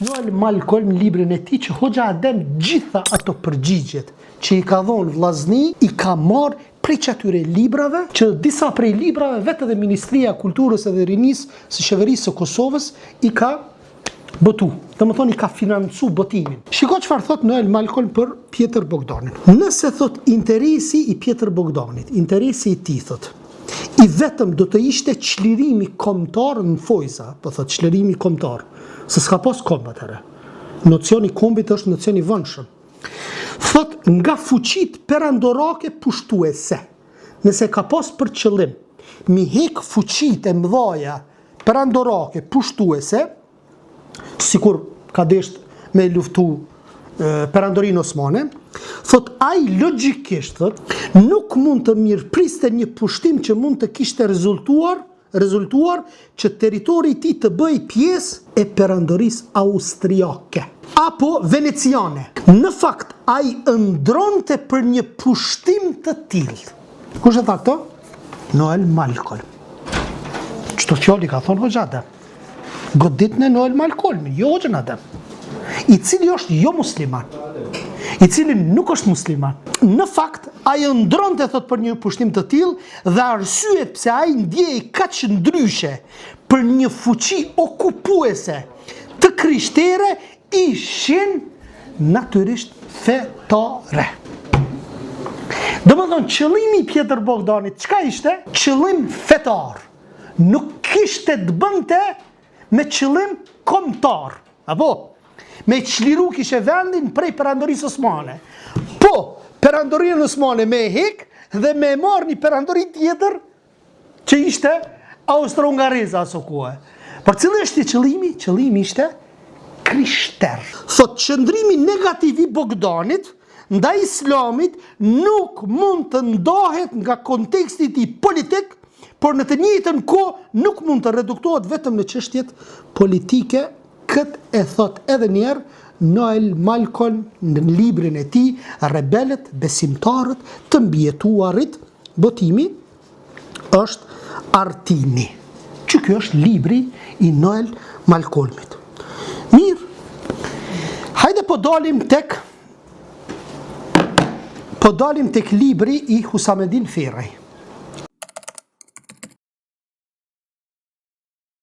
Noel Malcolm në librin e tij që Hoxha Adem gjitha ato përgjigjet që i ka dhonë vllazni i ka marrë prej atyre librave, që disa prej librave vetë edhe Ministria e Kulturës edhe Rinisë së Qeverisë së Kosovës i ka botu. Domethënë i ka financu botimin. Shiko çfarë thot Noel Malcolm për Pjetër Bogdanin. Nëse thot interesi i Pjetër Bogdanit, interesi i tij thot, i vetëm do të ishte çlirimi kombëtar në Fojza, po thot çlirimi kombëtar, se s'ka pas komb atëherë. Nocioni i kombit është nocion i vëndshëm. Thot nga fuqit perandorake pushtuese. Nëse ka pas për qëllim mi hek fuqit e mëdhaja perandorake pushtuese, sikur ka desht me luftu Perandorinë Osmane, thot ai logjikisht thot, nuk mund të mirëpriste një pushtim që mund të kishte rezultuar që territori i tij të bëj pjesë e perandorisë austriake apo veneciane. Në fakt ai ëndronte për një pushtim të tillë. Kush e tha këto? Noel Malcolm. Çto fjali ka thonë Hoxha Adem? Goditën e Noel Malcolmi, jo Hoxha Adem, i cili është jo musliman, i cili nuk është musliman. Në fakt, ai ndronte thot për një pushtim të tillë dhe arsyet pse ai ndjej kaq ndryshe për një fuqi okupuese të krishtere ishin natyrisht fetare. Domethënë qëllimi i Pjetër Bogdanit çka ishte? Qëllim fetar. Nuk kishte të bënte me qëllim kombëtar. Apo me çliru kishe vendin prej Perandorisë Osmane. Po, Perandorinë Osmane me hik dhe me marrë një perandori tjetër që ishte Austro-Hungareza aso kohë. Por cili është qëllimi? Qëllimi ishte krishter. Thot qëndrimi negativ i Bogdanit ndaj Islamit nuk mund të ndahet nga konteksti i politik, por në të njëjtën kohë nuk mund të reduktohet vetëm në çështjet politike. Këtë e thot edhe njerë Noel Malcolm në librin e tij Rebelët, besimtarët të mbjetuarit, botimi është Artini. Që kjo është libri i Noel Malcolmit. Mirë, hajde po dalim tek libri i Husamedin Feraj.